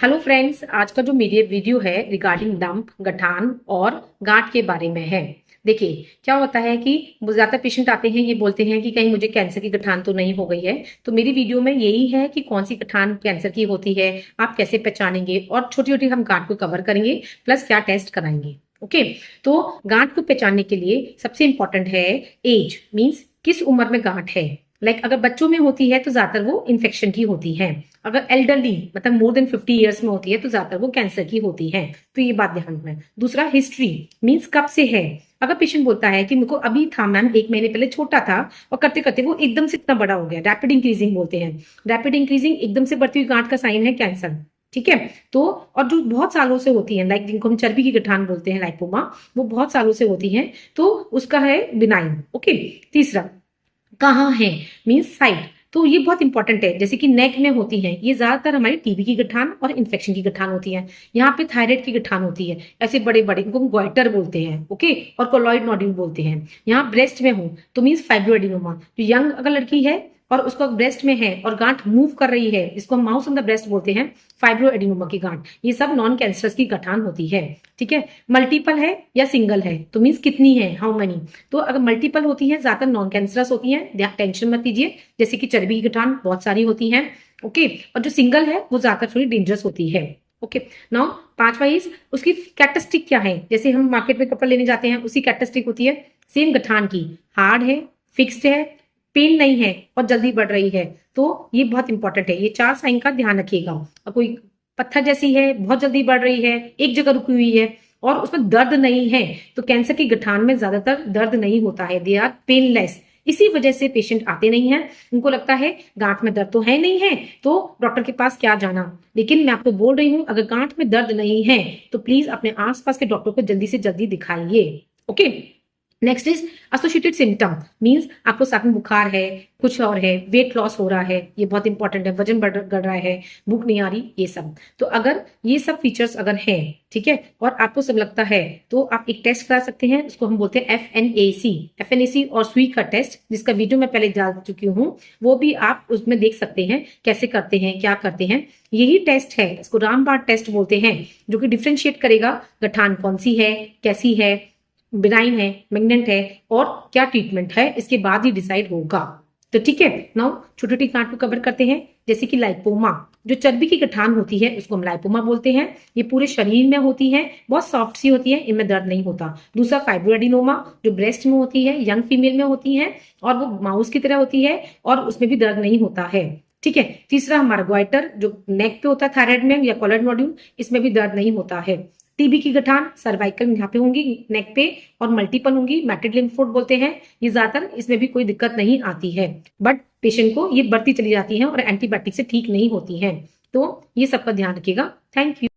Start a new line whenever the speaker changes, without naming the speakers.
Hello friends, आज का जो मेरी वीडियो है रिगार्डिंग डंप, गठान और गांठ के बारे में है। देखिए क्या होता है कि ज्यादातर पेशेंट आते हैं, ये बोलते हैं कि कहीं मुझे कैंसर की गठान तो नहीं हो गई है। तो मेरी वीडियो में यही है कि कौन सी गठान कैंसर की होती है, आप कैसे पहचानेंगे, और छोटी छोटी हम गांठ को कवर करेंगे, प्लस क्या टेस्ट कराएंगे। ओके, तो गांठ को पहचानने के लिए सबसे इंपॉर्टेंट है एज, मीन्स किस उम्र में गांठ है। अगर बच्चों में होती है तो ज्यादातर वो इन्फेक्शन की होती है। अगर एल्डरली मतलब मोर देन 50 ईयर्स में होती है तो ज्यादातर वो कैंसर की होती है। तो ये बात ध्यान में। दूसरा, हिस्ट्री, मीन्स कब से है। अगर पेशेंट बोलता है कि मेरे को अभी था मैम, 1 महीने पहले छोटा था और करते करते वो एकदम से इतना बड़ा हो गया, रैपिड इंक्रीजिंग बोलते हैं। रैपिड इंक्रीजिंग, एकदम से बढ़ती हुई गांठ का साइन है कैंसर। ठीक है, तो और जो बहुत सालों से होती है, लाइक जिनको हम चर्बी की गठान बोलते हैं, लाइपोमा, वो बहुत सालों से होती है, तो उसका है बिनाइन। ओके, तीसरा कहाँ है, मीन्स साइड। तो ये बहुत इंपॉर्टेंट है, जैसे कि नेक में होती है, ये ज्यादातर हमारी टीबी की गठान और इन्फेक्शन की गठान होती है। यहाँ पे थायराइड की गठान होती है, ऐसे बड़े बड़े, इनको हम गोइटर बोलते हैं। ओके, और कोलॉइड नोड्यूल बोलते हैं। यहाँ ब्रेस्ट में हो तो मीन्स फाइब्रोएडिनोमा। जो यंग अगर लड़की है और उसको ब्रेस्ट में है और गांठ मूव कर रही है, जिसको हम माउस ऑन द ब्रेस्ट बोलते हैं, फाइब्रोएडिनोमा की गांठ, ये सब नॉन कैंसरस की गठान होती है। ठीक है, मल्टीपल है या सिंगल है, तो मीन्स कितनी है, हाउ मेनी। तो अगर मल्टीपल होती है ज्यादातर नॉन कैंसरस होती है, टेंशन मत लीजिए। जैसे कि चर्बी की गठान बहुत सारी होती है। ओके, और जो सिंगल है वो ज्यादातर थोड़ी डेंजरस होती है। ओके, नाउ पांचवा इज उसकी कैरेक्टरिस्टिक क्या है। जैसे हम मार्केट में कपड़ा लेने जाते हैं, उसी कैरेक्टरिस्टिक होती है सेम गठान की, हार्ड है, फिक्स्ड है, पेन नहीं है और जल्दी बढ़ रही है। तो ये बहुत इंपॉर्टेंट है, ये 4 साइन का ध्यान रखिएगा। और कोई पत्थर जैसी है, बहुत जल्दी बढ़ रही है, एक जगह रुकी हुई है और उसमें दर्द नहीं है, तो कैंसर की गठान में ज्यादातर दर्द नहीं होता है, दे आर पेनलेस। इसी वजह से पेशेंट आते नहीं हैं, उनको लगता है गांठ में दर्द तो है नहीं है, तो डॉक्टर के पास क्या जाना। लेकिन मैं आपको बोल रही हूं, अगर गांठ में दर्द नहीं है तो प्लीज अपने आसपास के डॉक्टर को जल्दी से जल्दी दिखाइए। Okay, next is associated symptom, means आपको साथ में बुखार है, कुछ और है, वेट लॉस हो रहा है, ये बहुत इंपॉर्टेंट है, वजन बढ़ रहा है, भूख नहीं आ रही, ये सब। तो अगर ये सब फीचर्स अगर हैं, ठीक है, और आपको सब लगता है, तो आप एक टेस्ट करा सकते हैं, उसको हम बोलते हैं FNAC और सुई का टेस्ट, जिसका वीडियो मैं पहले डाल चुकी हूँ, वो भी आप उसमें देख सकते हैं कैसे करते हैं, क्या करते हैं। यही टेस्ट है, इसको रामबाण टेस्ट बोलते हैं, जो कि डिफ्रेंशिएट करेगा गठान कौन सी है, कैसी है, बिनाइन है, मैग्नेंट है, और क्या ट्रीटमेंट है, इसके बाद ही डिसाइड होगा। तो ठीक है, नाउ छोटी छोटी गांठ को कवर करते हैं। जैसे कि लाइपोमा, जो चर्बी की गठान होती है उसको हम लाइपोमा बोलते हैं। ये पूरे शरीर में होती है, बहुत सॉफ्ट सी होती है, इनमें दर्द नहीं होता। दूसरा फाइब्रोएडिनोमा, जो ब्रेस्ट में होती है, यंग फीमेल में होती है, और वो माउस की तरह होती है और उसमें भी दर्द नहीं होता है। ठीक है, तीसरा हमारा गोइटर, जो नेक पे होता है थायराइड में, या कॉलर नोड्यूल, इसमें भी दर्द नहीं होता है। टीबी की गठान सर्वाइकल में यहाँ पे होंगी, नेक पे, और मल्टीपल होंगी, मैटेड लिम्फोड बोलते हैं। ये ज्यादातर, इसमें भी कोई दिक्कत नहीं आती है, बट पेशेंट को ये बढ़ती चली जाती है और एंटीबायोटिक से ठीक नहीं होती है। तो ये सबका ध्यान रखिएगा। Thank you.